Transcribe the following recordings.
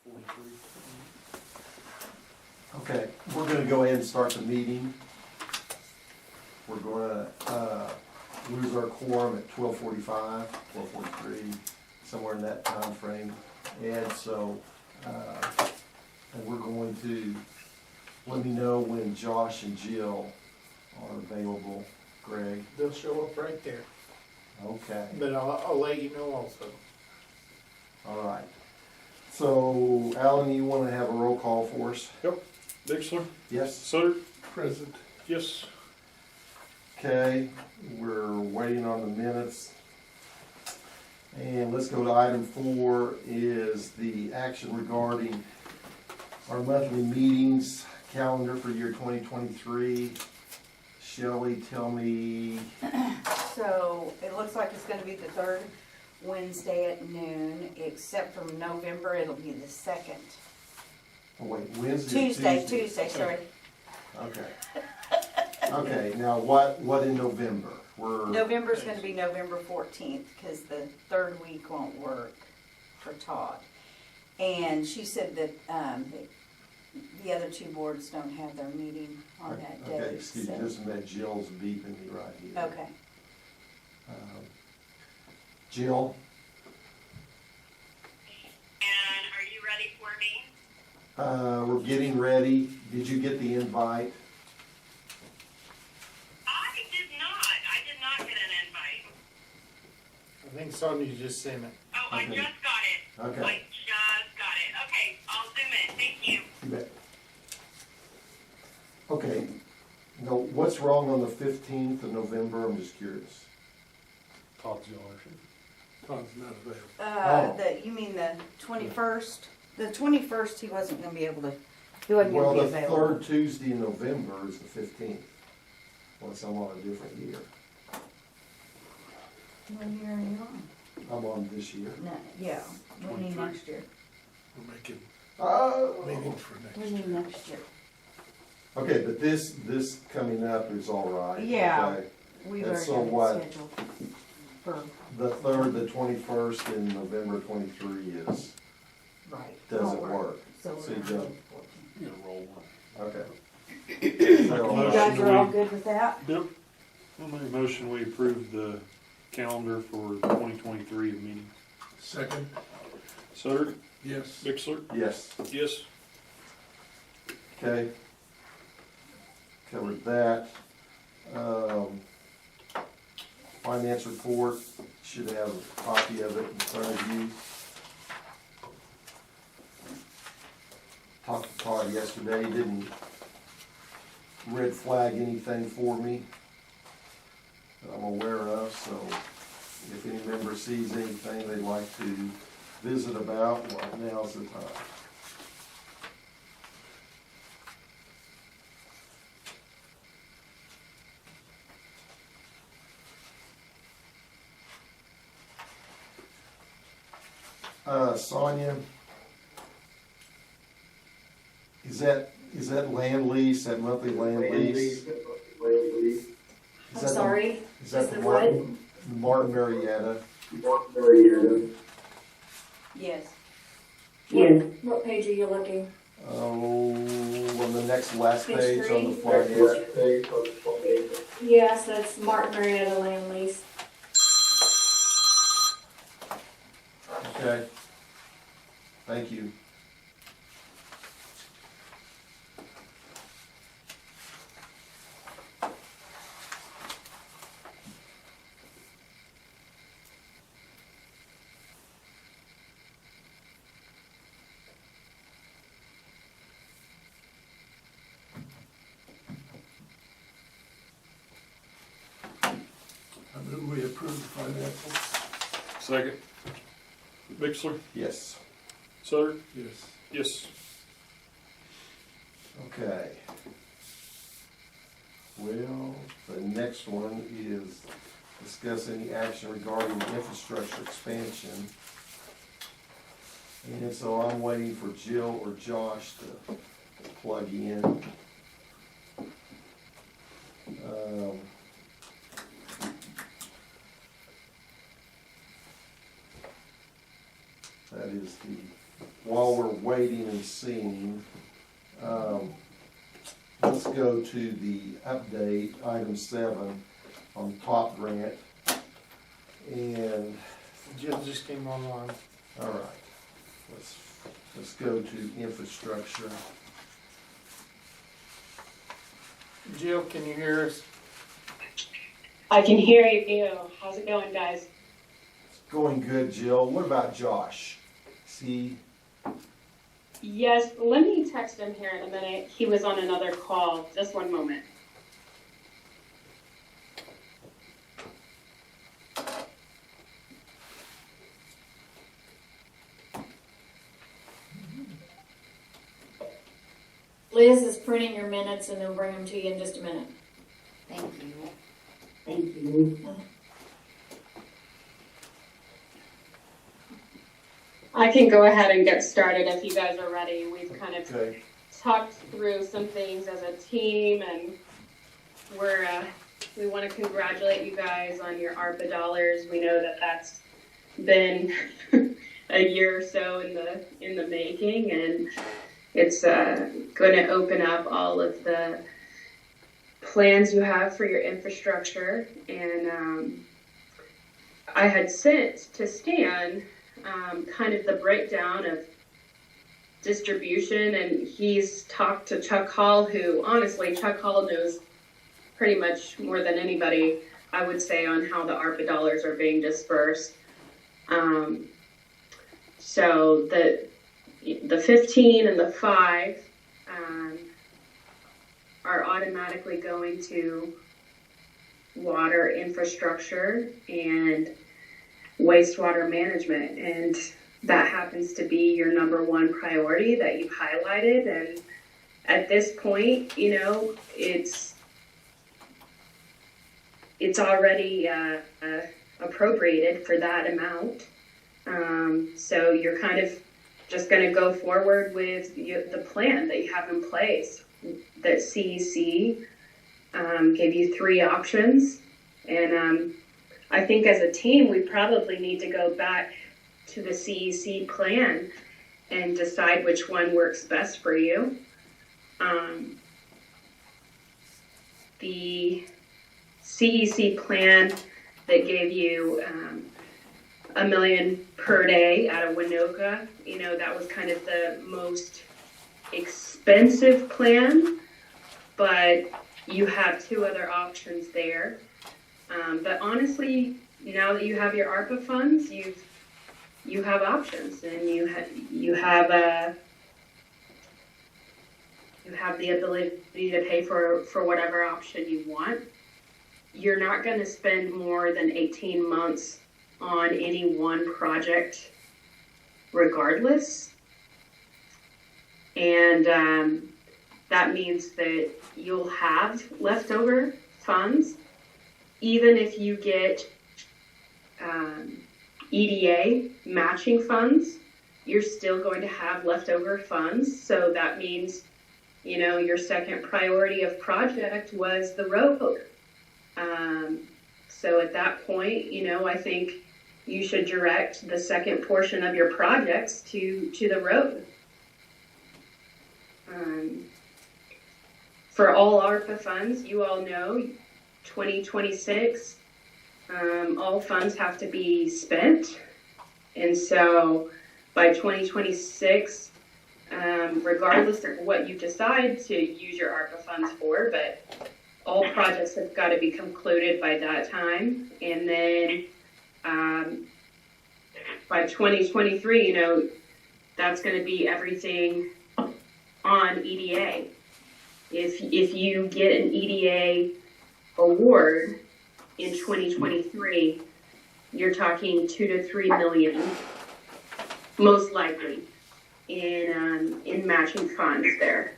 43. Okay, we're gonna go ahead and start the meeting. We're gonna, lose our quorum at 12:45, 12:43, somewhere in that time frame. And so, and we're going to, let me know when Josh and Jill are available. Greg, They'll show up right there, okay, but I'll let you know also. all right. So, Alan, you wanna have a roll call for us? Dixler? Yes? Sutter? Present. Yes. Okay, we're waiting on the minutes. And let's go to item 4, is the action regarding our monthly meetings calendar for year 2023. Shelley, tell me, So it looks like it's gonna be the third Wednesday at noon, except for November, it'll be the second. oh wait, Wednesday? Tuesday, sorry. Okay. Okay, now what in November? November's gonna be November 14th, because the third week won't work for Todd. And she said that, the other two boards don't have their meeting on that day. Okay, excuse me, so- just a minute, Jill's beeping me right here. Okay. Jill? And are you ready for me? We're getting ready. Did you get the invite? I did not get an invite. I think Sonya just sent it. Oh, I Okay. just got it. Okay. I just got it. Okay, I'll zoom in. Thank you. You bet. Okay, now, what's wrong on the 15th of November? I'm just curious. Todd's election. Todd's not available. Oh. You mean the 21st? The 21st, he wasn't gonna be able to, he wasn't Well, gonna be the available. third Tuesday in November is the 15th. Unless I'm on a different year. When year are you on? I'm on this year. No, yeah, we need next year. We're making Oh. meetings for next We year. need next year. Okay, but this coming up is all right. Yeah. okay? We've And already so got it what? scheduled for, The 3rd, the 21st, and November 23 is, right. doesn't won't work. So So we're you gonna don't- do the 14th. You gotta roll one. okay. You So, guys are all good with that? Yep. I'll make a motion, we approve the calendar for 2023 meeting. Second? Sutter? Yes. Dixler? yes. Yes. Okay. Covered that. Finance report, should have a copy of it in front of you. Talked to Todd yesterday, didn't red flag anything for me that I'm aware of, so if any member sees anything they'd like to visit about, well, now's the time. Sonia, is that land lease, that monthly land lease? I'm sorry, Is that is the the what? Martin Marietta? Yes. Yes. What page are you looking? Oh, on the next last Page page on the 3? finance. Yes, that's Martin Marietta land lease. Okay. Thank you. I move we approve the financials. Second. Dixler? Yes. Sutter? Yes. Yes. Okay. Well, the next one is discuss any action regarding infrastructure expansion. And so I'm waiting for Jill or Josh to plug in. That is the while we're waiting and seeing, let's go to the update, item 7 on top grant. And, Jill just came online. all right, let's go to infrastructure. Jill, can you hear us? I can hear you. How's it going, guys? Going good, Jill. What about Josh? See, Yes, let me text him here in a minute. He was on another call. Just one moment. Liz is printing your minutes and they'll bring them to you in just a minute. Thank you. Thank you. I can go ahead and get started if you guys are ready. We've kind of okay, talked through some things as a team, and we want to congratulate you guys on your ARPA dollars. We know that that's been a year or so in the making, and it's going to open up all of the plans you have for your infrastructure. And I had sent to Stan kind of the breakdown of distribution, and he's talked to Chuck Hall, who honestly, Chuck Hall knows pretty much more than anybody, I would say, on how the ARPA dollars are being dispersed. So the 15 and the 5 are automatically going to water infrastructure and wastewater management, and that happens to be your number one priority that you've highlighted. And at this point, you know, it's already appropriated for that amount. So you're kind of just going to go forward with the plan that you have in place. That CEC gave you 3 options, and I think as a team we probably need to go back to the CEC plan and decide which one works best for you. The CEC plan that gave you $1 million per day out of Winoka, you know, that was kind of the most expensive plan, but you have 2 other options there. But honestly, now that you have your ARPA funds, you have options, and you have the ability to pay for whatever option you want. You're not going to spend more than 18 months on any one project regardless. And that means that you'll have leftover funds, even if you get EDA matching funds, you're still going to have leftover funds. So that means, you know, your second priority of project was the road. So at that point, you know, I think you should direct the second portion of your projects to the road. For all ARPA funds, you all know, 2026, all funds have to be spent. And so by 2026, regardless of what you decide to use your ARPA funds for, but all projects have got to be concluded by that time. And then by 2023, you know, that's going to be everything on EDA. If you get an EDA award in 2023, you're talking $2 to $3 million, most likely, in matching funds there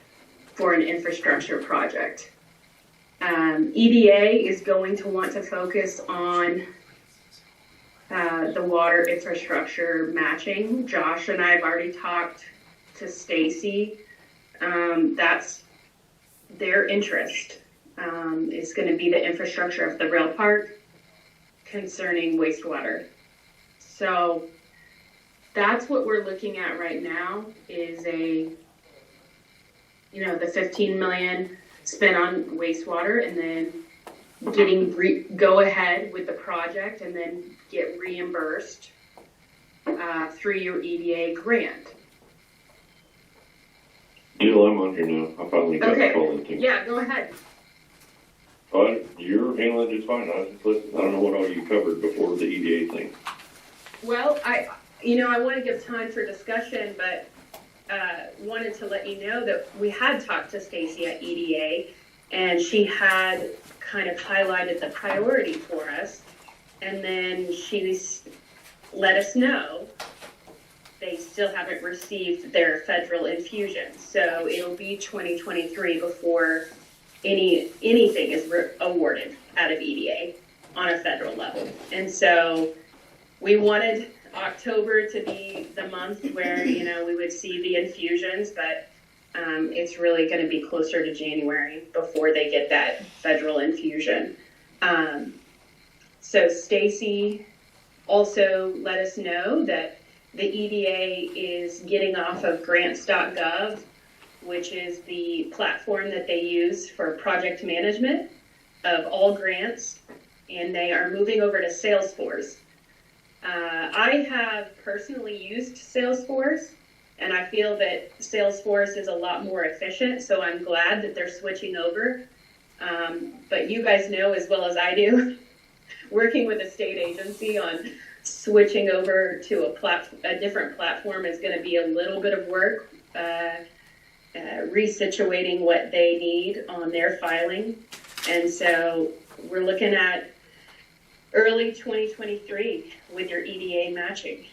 for an infrastructure project. EDA is going to want to focus on the water infrastructure matching. Josh and I have already talked to Stacy. That's their interest. Is going to be the infrastructure of the rail park concerning wastewater. So that's what we're looking at right now is the 15 million spent on wastewater and then getting go ahead with the project and then get reimbursed through your EDA grant. Jill, I'm on here now. I finally got Okay. calling things. Yeah, go ahead. You're handling just fine. I was just listening. I don't know what all you covered before the EDA thing. Well, I want to give time for discussion, but wanted to let you know that we had talked to Stacy at EDA, and she had kind of highlighted the priority for us, and then she let us know they still haven't received their federal infusion, so it'll be 2023 before anything is awarded out of EDA on a federal level. And so we wanted October to be the month where, we would see the infusions, but it's really going to be closer to January before they get that federal infusion. So Stacy also let us know that the EDA is getting off of grants.gov, which is the platform that they use for project management of all grants, and they are moving over to Salesforce. I have personally used Salesforce, and I feel that Salesforce is a lot more efficient, so I'm glad that they're switching over. But you guys know as well as I do, working with a state agency on switching over to a different platform is going to be a little bit of work. Resituating what they need on their filing. And so we're looking at early 2023 with your EDA matching.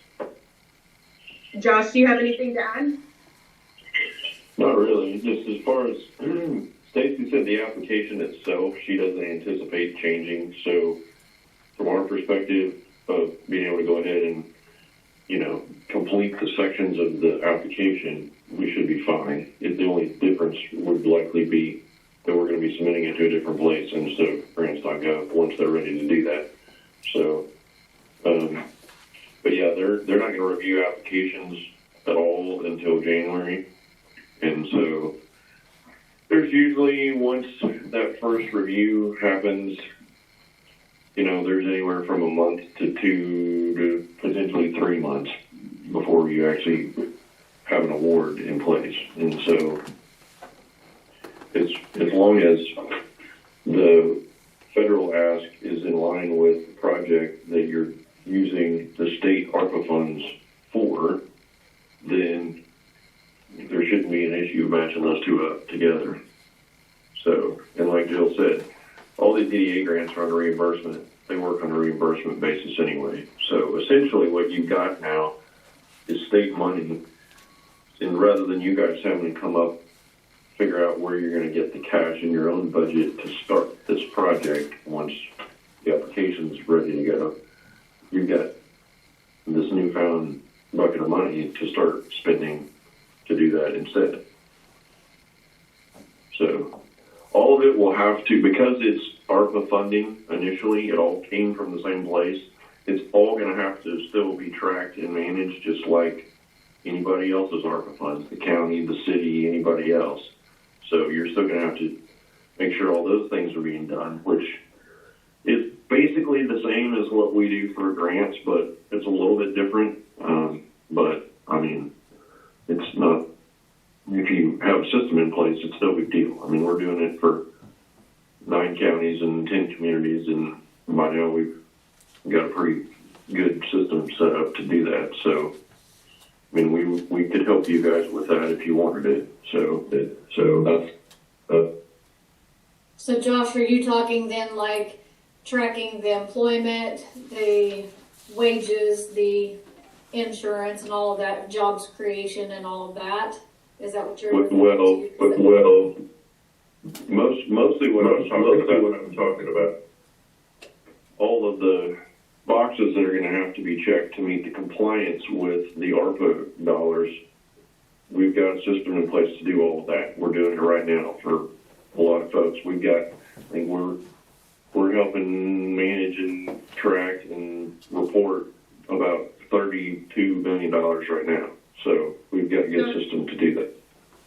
Josh, do you have anything to add? Not really. Just as far as Stacy said, the application itself, she doesn't anticipate changing. So from our perspective of being able to go ahead and, complete the sections of the application, we should be fine. The only difference would likely be that we're going to be submitting it to a different place instead of grants.gov once they're ready to do that. So, but yeah, they're not going to review applications at all until January. And so there's usually, once that first review happens, there's anywhere from a month to 2 to potentially 3 months before you actually have an award in place. And so it's as long as the federal ask is in line with the project that you're using the state ARPA funds for, then there shouldn't be an issue matching those two up together. So, and like Jill said, all the DDA grants are on reimbursement. They work on a reimbursement basis anyway. So essentially what you've got now is state money, and rather than you guys having to come up, figure out where you're going to get the cash in your own budget to start this project once the application's ready to go, you've got this newfound bucket of money to start spending to do that instead. So all of it will have to, because it's ARPA funding initially, it all came from the same place, it's all going to have to still be tracked and managed just like anybody else's ARPA funds, the county, the city, anybody else. So you're still going to have to make sure all those things are being done, which is basically the same as what we do for grants, but it's a little bit different. But I mean, it's not, if you have a system in place, it's no big deal. I mean, we're doing it for 9 counties and 10 communities, and by now we've got a pretty good system set up to do that. So, I mean, we could help you guys with that if you wanted it. So that's. So Josh, are you talking then like tracking the employment, the wages, the insurance and all of that, jobs creation and all of that? Is that what you're Mostly what I'm talking about. All of the boxes that are going to have to be checked to meet the compliance with the ARPA dollars, we've got a system in place to do all of that. We're doing it right now for a lot of folks. We've got, I think we're helping manage and track and report about $32 million million right now. So we've got a good system to do that.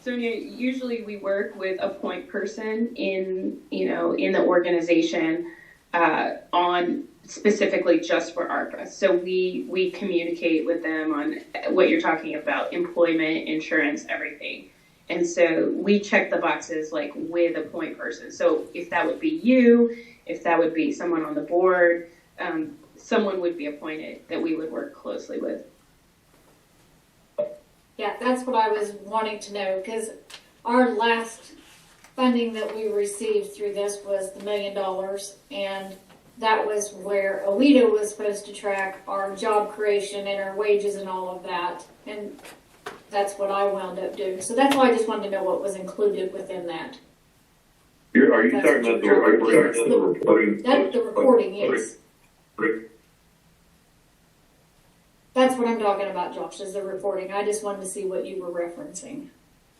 Sonia, usually we work with a point person in the organization on specifically just for ARPA. So we communicate with them on what you're talking about, employment, insurance, everything. And so we check the boxes like with a point person. So if that would be you, if that would be someone on the board, someone would be appointed that we would work closely with. Yeah, that's what I was wanting to know, because our last funding that we received through this was the $1 million, and that was where OEDA was supposed to track our job creation and our wages and all of that, and that's what I wound up doing. So that's why I just wanted to know what was included within that. Are you That's talking what about you're talking about. the reporting? That's the reporting, yes. That's what I'm talking about, Josh, is the reporting. I just wanted to see what you were referencing,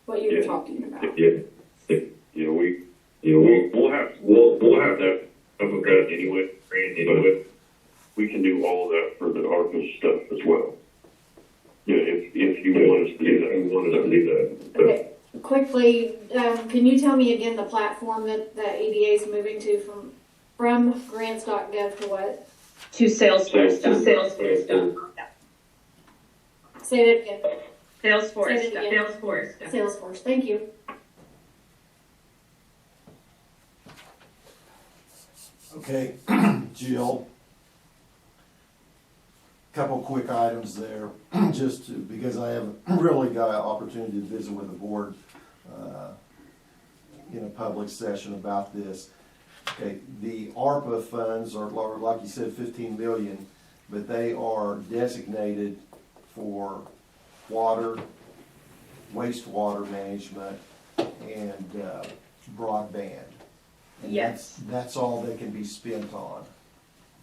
what you were talking about. Yeah, we'll have that anyway. But we can do all of that for the ARPA stuff as well. Yeah, if you want us to do that. Okay, quickly, can you tell me again the platform that EDA is moving to from grants.gov to what? To Salesforce. Say that again. Salesforce. Say that again. Salesforce, thank you. Okay, Jill. Couple quick items there, because I haven't really got an opportunity to visit with the board in a public session about this. Okay, the ARPA funds are, like you said, 15 million, but they are designated for water, wastewater management, and broadband. And Yes. That's all they can be spent on.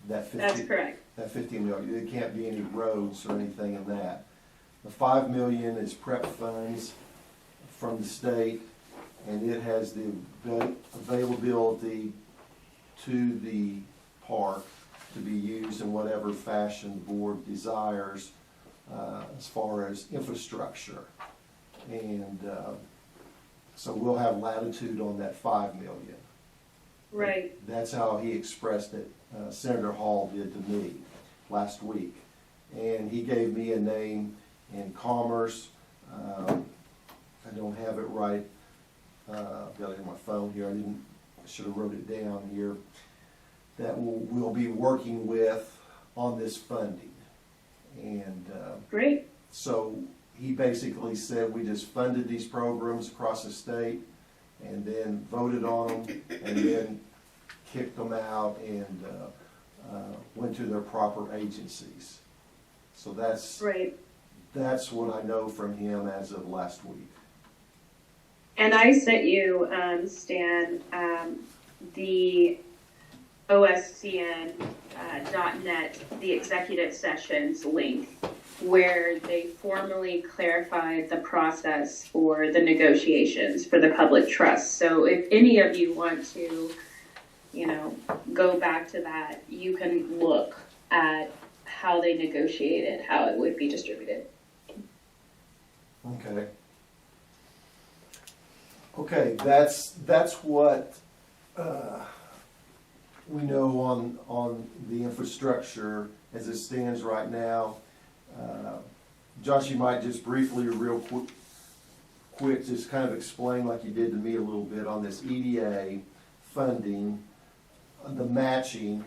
That's correct. That 15 million, there can't be any roads or anything in that. The 5 million is prep funds from the state, and it has the availability to the park to be used in whatever fashion the board desires as far as infrastructure. And so we'll have latitude on that 5 million. Right. That's how he expressed it. Senator Hall did to me last week. And he gave me a name in Commerce. I don't have it right. I've got it in my phone here. I should have wrote it down here. That we'll be working with on this funding. And Great. so he basically said we just funded these programs across the state and then voted on them and then kicked them out and went to their proper agencies. So that's what I know from him as of last week. And I sent you, Stan, the OSCN.net, the executive sessions link, where they formally clarified the process for the negotiations for the public trust. So if any of you want to, go back to that, you can look at how they negotiated, how it would be distributed. Okay, that's what we know on the infrastructure as it stands right now. Josh, you might just briefly, real quick, just kind of explain like you did to me a little bit on this EDA funding, the matching,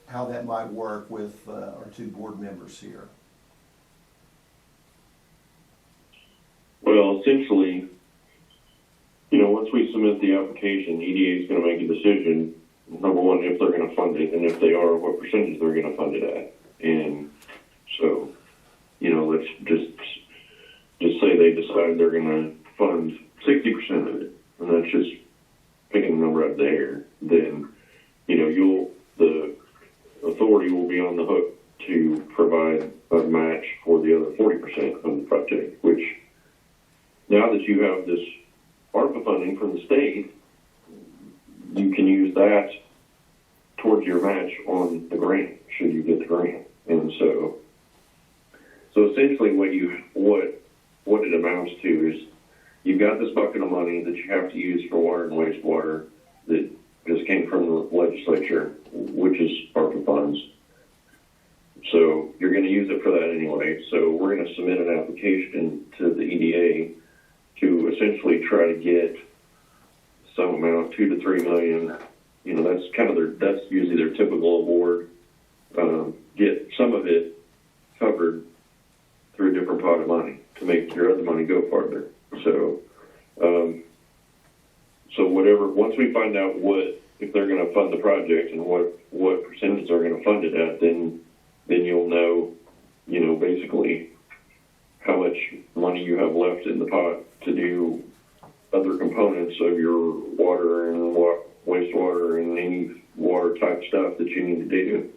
how that might work with our two board members here. Well, essentially, once we submit the application, EDA is going to make a decision, number one, if they're going to fund it, and if they are, what percentage they're going to fund it at. And so, let's just say they decide they're going to fund 60% of it, and that's just picking a number out there, then, the authority will be on the hook to provide a match for the other 40% of the project, which now that you have this ARPA funding from the state, you can use that towards your match on the grant, should you get the grant. And so So essentially what it amounts to is you've got this bucket of money that you have to use for water and wastewater that just came from the legislature, which is ARPA funds. So you're going to use it for that anyway. So we're going to submit an application to the EDA to essentially try to get some amount, 2 to 3 million. You know, that's kind of that's usually their typical award. Get some of it covered through a different pot of money to make your other money go farther. So, once we find out if they're going to fund the project and what percentage they're going to fund it at, then you'll know, basically how much money you have left in the pot to do other components of your water and wastewater and any water type stuff that you need to do.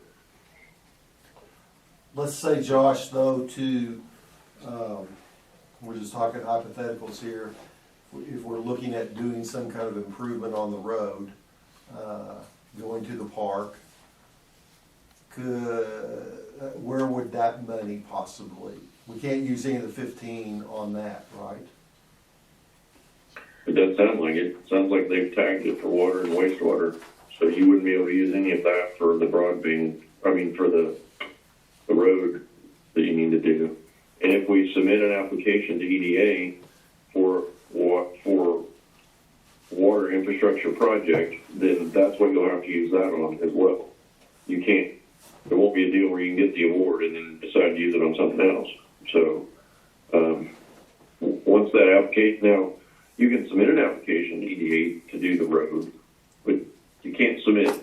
Let's say, Josh, though, we're just talking hypotheticals here. If we're looking at doing some kind of improvement on the road, going to the park, where would that money possibly? We can't use any of the 15 on that, right? It does sound like it. It sounds like they've tagged it for water and wastewater, so you wouldn't be able to use any of that for the for the road that you need to do. And if we submit an application to EDA for water infrastructure project, then that's what you'll have to use that on as well. There won't be a deal where you can get the award and then decide to use it on something else. So once that application, now you can submit an application to EDA to do the road, but you can't submit,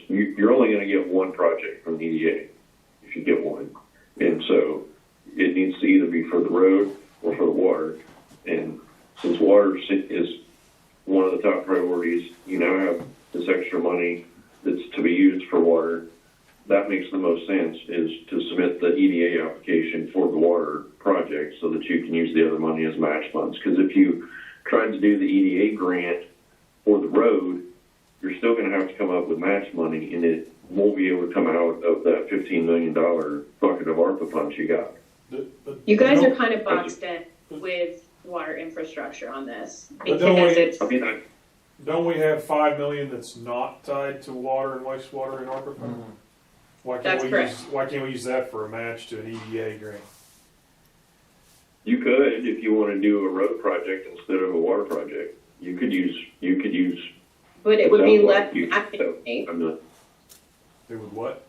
you're only going to get one project from EDA if you get one. And so it needs to either be for the road or for the water. And since water is one of the top priorities, you now have this extra money that's to be used for water. That makes the most sense, is to submit the EDA application for the water project so that you can use the other money as match funds. Because if you tried to do the EDA grant for the road, you're still going to have to come up with match money, and it won't be able to come out of that $15 million bucket of ARPA funds you got. You guys are kind of boxed in with water infrastructure on this because Don't we have 5 million that's not tied to water and wastewater and ARPA funds? Mm-hmm. Why can't we use that for a match to an EDA grant? You could, if you want to do a road project instead of a water project. You could use. but it would be less It would what?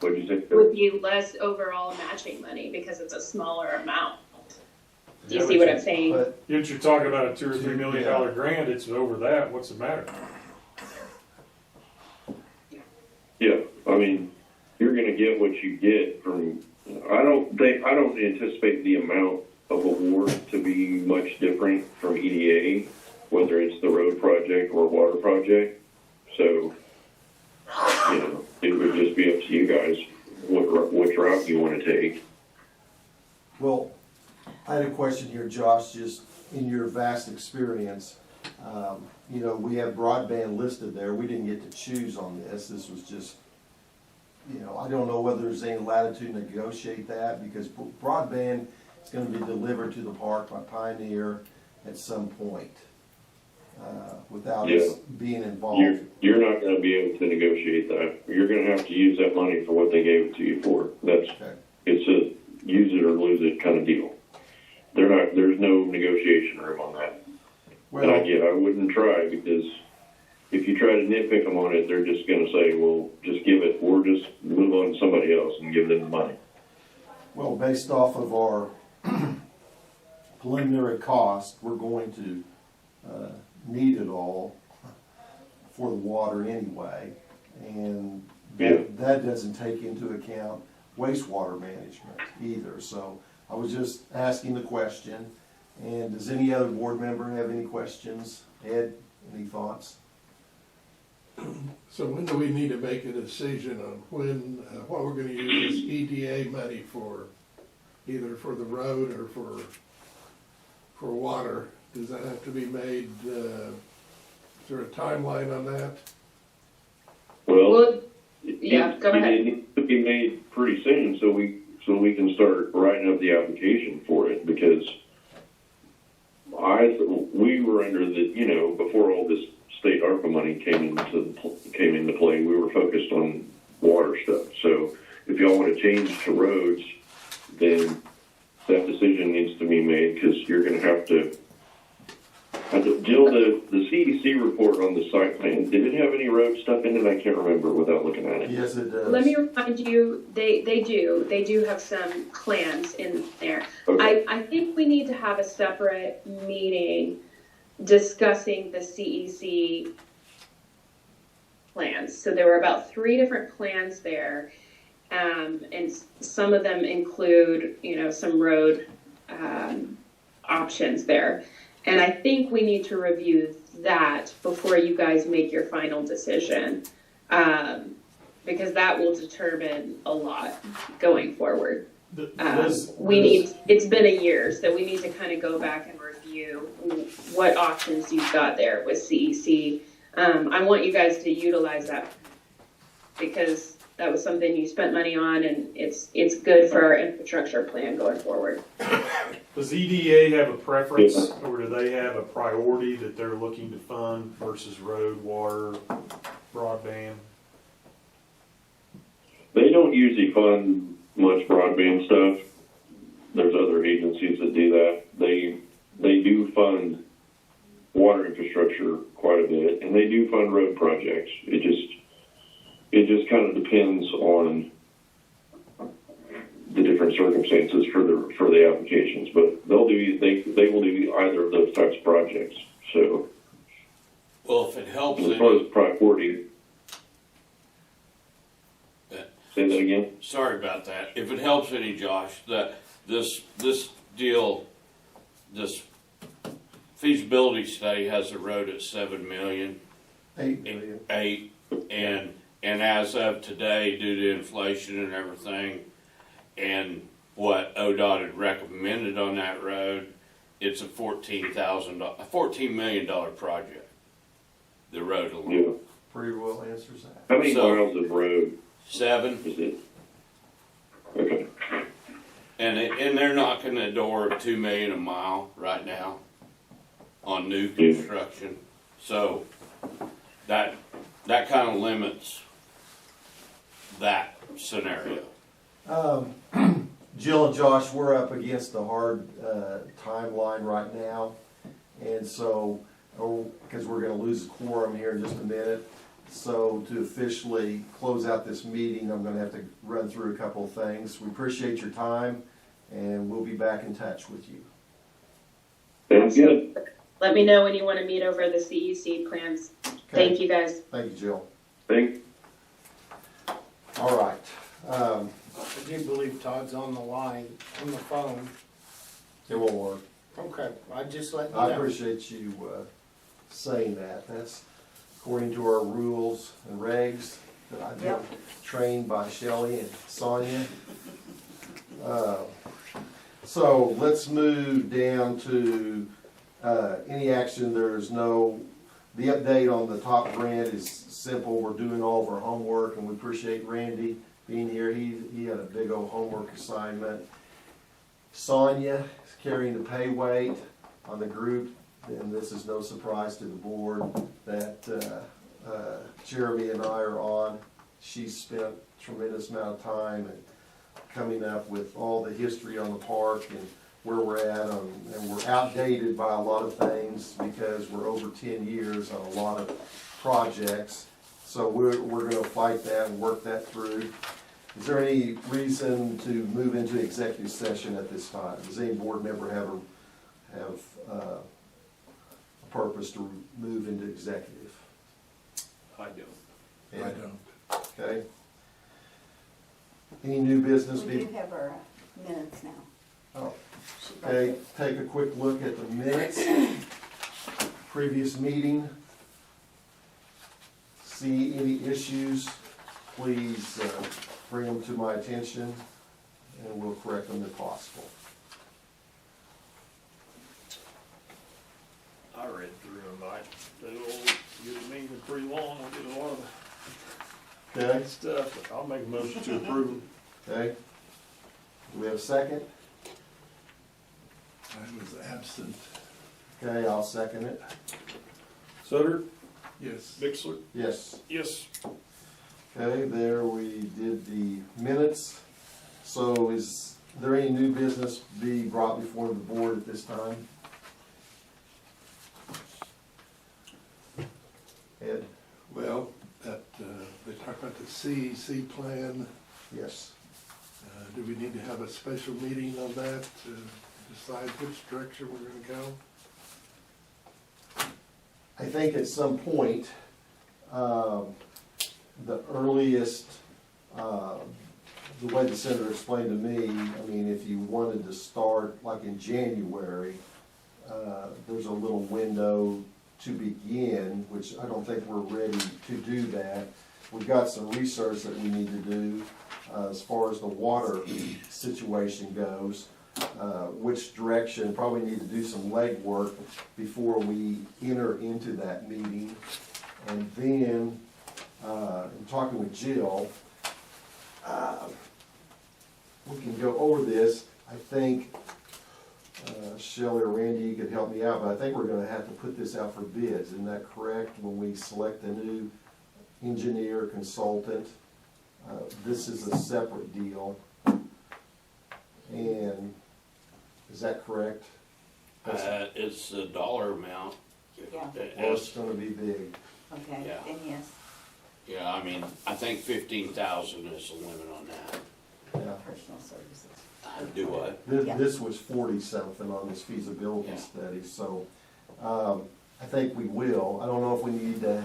What'd you say? it would be less overall matching money because it's a smaller amount. Do you see what I'm saying? But If you're talking about a $2 or $3 million grant, it's over that. What's the matter? Yeah, you're going to get what you get from. I don't anticipate the amount of award to be much different from EDA, whether it's the road project or water project. So, it would just be up to you guys which route you want to take. well, I had a question here, Josh, just in your vast experience. We have broadband listed there. We didn't get to choose on this. This was just, I don't know whether there's any latitude to negotiate that, because broadband is going to be delivered to the park by Pioneer at some point without us being involved. You're not going to be able to negotiate that. You're going to have to use that money for what they gave it to you for. It's a use it or lose it kind of deal. There's no negotiation room on that. Well, And I wouldn't try, because if you try to nitpick them on it, they're just going to say, well, just give it, or just move on to somebody else and give them the money. well, based off of our preliminary cost, we're going to need it all for the water anyway. And that doesn't take into account wastewater management either. So I was just asking the question. And does any other board member have any questions? Ed, any thoughts? So when do we need to make a decision on what we're gonna use this EDA money for? Either for the road or for water? Does that have to be made, is there a timeline on that? Well, Yeah, go ahead. It needs to be made pretty soon, so we can start writing up the application for it, because we were under the, before all this state ARPA money came into play, we were focused on water stuff. So if y'all want to change to roads, then that decision needs to be made, because you're going to have to. Jill, the CEC report on the site plan, did it have any road stuff in it? I can't remember without looking at it. Yes, it does. Let me remind you, they do have some plans in there. Okay. I think we need to have a separate meeting discussing the CEC plans. So there were about 3 different plans there, and some of them include, some road options there. And I think we need to review that before you guys make your final decision, because that will determine a lot going forward. It's been a year, so we need to kind of go back and review what options you've got there with CEC. I want you guys to utilize that, because that was something you spent money on, and it's good for our infrastructure plan going forward. Does EDA have a preference, or do they have a priority that they're looking to fund versus road, water, broadband? They don't usually fund much broadband stuff. There's other agencies that do that. They do fund water infrastructure quite a bit, and they do fund road projects. It just kind of depends on the different circumstances for the applications, but they will do either of those types of projects. So, well, if it helps, as far as priority, say that again. Sorry about that. If it helps any, Josh, that this deal, this feasibility study has a road at $7 million. $8 million. 8, and as of today, due to inflation and everything, and what ODOT had recommended on that road, it's a $14 million project. The road alone. Yeah. Pretty well answers that. How many miles of road 7. is it? Okay. And they're knocking the door of $2 million a mile right now on new construction. So that kind of limits that scenario. Jill and Josh, we're up against a hard timeline right now, and so, because we're going to lose a quorum here in just a minute, so to officially close out this meeting, I'm going to have to run through a couple of things. We appreciate your time, and we'll be back in touch with you. Sounds good. Let me know when you want to meet over the CEC plans. Okay. Thank you, guys. Thank you, Jill. Thanks. All right. I do believe Todd's on the line, on the phone. It won't work. Okay, I just let you I know. appreciate you saying that. That's according to our rules and regs that I've been trained by Shelley and Sonia. So let's move down to any action. The update on the top grant is simple. We're doing all of our homework, and we appreciate Randy being here. He had a big old homework assignment. Sonia is carrying the pay weight on the group, and this is no surprise to the board that Jeremy and I are on. She's spent a tremendous amount of time coming up with all the history on the park and where we're at, and we're outdated by a lot of things because we're over 10 years on a lot of projects. So we're going to fight that and work that through. Is there any reason to move into executive session at this time? Does any board member have a purpose to move into executive? I don't. Yeah. I don't. Okay. Any new business? We do have our minutes now. Oh. Okay, take a quick look at the minutes. Previous meeting. See any issues, please bring them to my attention, and we'll correct them if possible. I read through them. Good meeting was pretty long. I did a lot of Okay, stuff. But I'll make a motion to approve them. okay. Do we have a second? I was absent. Okay, I'll second it. Sutter, Yes. Bixler, Yes. yes. Okay, there we did the minutes. So is there any new business to be brought before the board at this time? Ed? Well, they talked about the CEC plan. Yes. Do we need to have a special meeting on that to decide which direction we're gonna go? I think at some point, the earliest, the way the senator explained to me, I mean, if you wanted to start like in January, there's a little window to begin, which I don't think we're ready to do that. We've got some research that we need to do as far as the water situation goes. Which direction, probably need to do some legwork before we enter into that meeting. And then, in talking with Jill, we can go over this. I think, Shelley or Randy, you could help me out, but I think we're gonna have to put this out for bids, isn't that correct? When we select a new engineer, consultant, this is a separate deal. And, is that correct? It's the dollar amount. Yeah. Well, it's gonna be big. Okay, Yeah. then yes, Yeah, I mean, I think 15,000 is the limit on that. Yeah. personal services. Do what? Yeah. This was 40-something on this feasibility Yeah. study, so, I think we will. I don't know if we need to,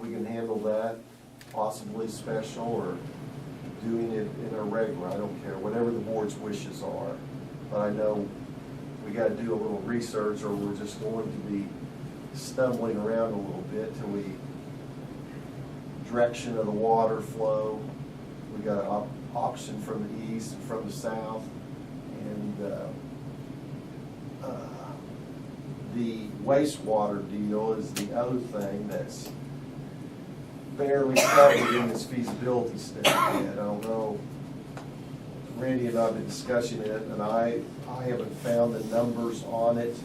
we can handle that, possibly special, or doing it in a regular, I don't care, whatever the board's wishes are. But I know we gotta do a little research, or we're just going to be stumbling around a little bit till we, direction of the water flow, we got an option from the east and from the south, and, the wastewater deal is the other thing that's barely covered in this feasibility study. And I don't know, Randy and I have been discussing it, and I haven't found the numbers on it,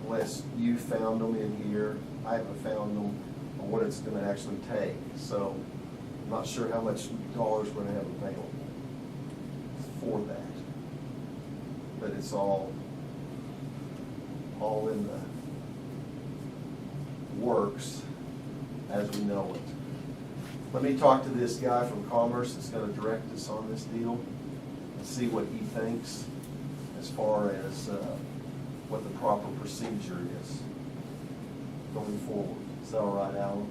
unless you found them in here. I haven't found them on what it's gonna actually take, so I'm not sure how much dollars we're gonna have available for that. But it's all in the works as we know it. Let me talk to this guy from Commerce that's gonna direct us on this deal and see what he thinks as far as what the proper procedure is going forward. Is that all right, Alan?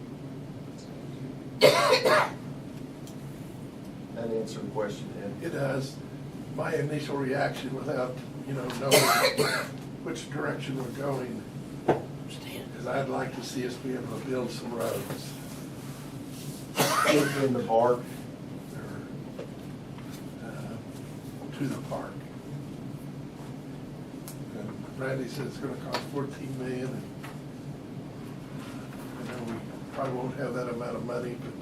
That answer the question, Ed? It does. My initial reaction without, knowing which direction we're going, is I'd like to see us be able to build some roads. In the park? To the park. And Randy said it's gonna cost 14 million. And I know we probably won't have that amount of money, but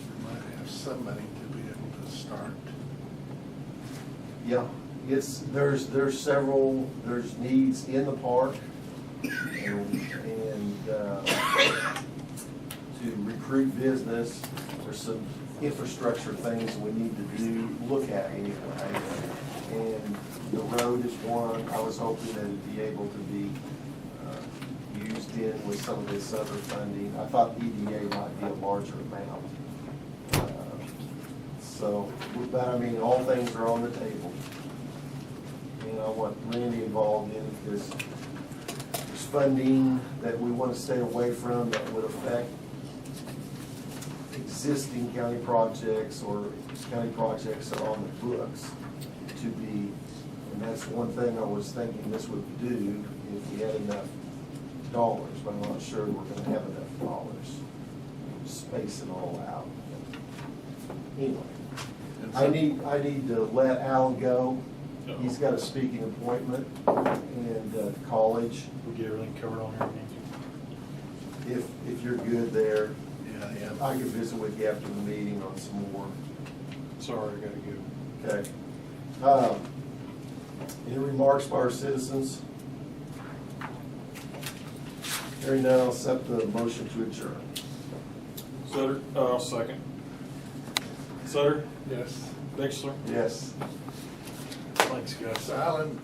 we might have some money to be able to start. Yeah, there's needs in the park, and to recruit business, there's some infrastructure things we need to look at anyway. And the road is one. I was hoping that it'd be able to be used in with some of this other funding. I thought EDA might be a larger amount. But I mean, all things are on the table. And I want Randy involved in it, because there's funding that we want to stay away from that would affect existing county projects or county projects that are on the books to be, and that's one thing I was thinking this would do if we had enough dollars, but I'm not sure we're gonna have enough dollars to space it all out. Anyway, I need to let Alan go. He's got a speaking appointment and college. We get everything covered on here, Nancy? If you're good there, Yeah, I can visit with you after the meeting on some more Sorry, I gotta go. Okay. Any remarks by our citizens? Hearing none, I'll accept the motion to adjourn. Sutter, I'll second. Sutter, Yes. Dexter, Yes. thanks, guys. Alan,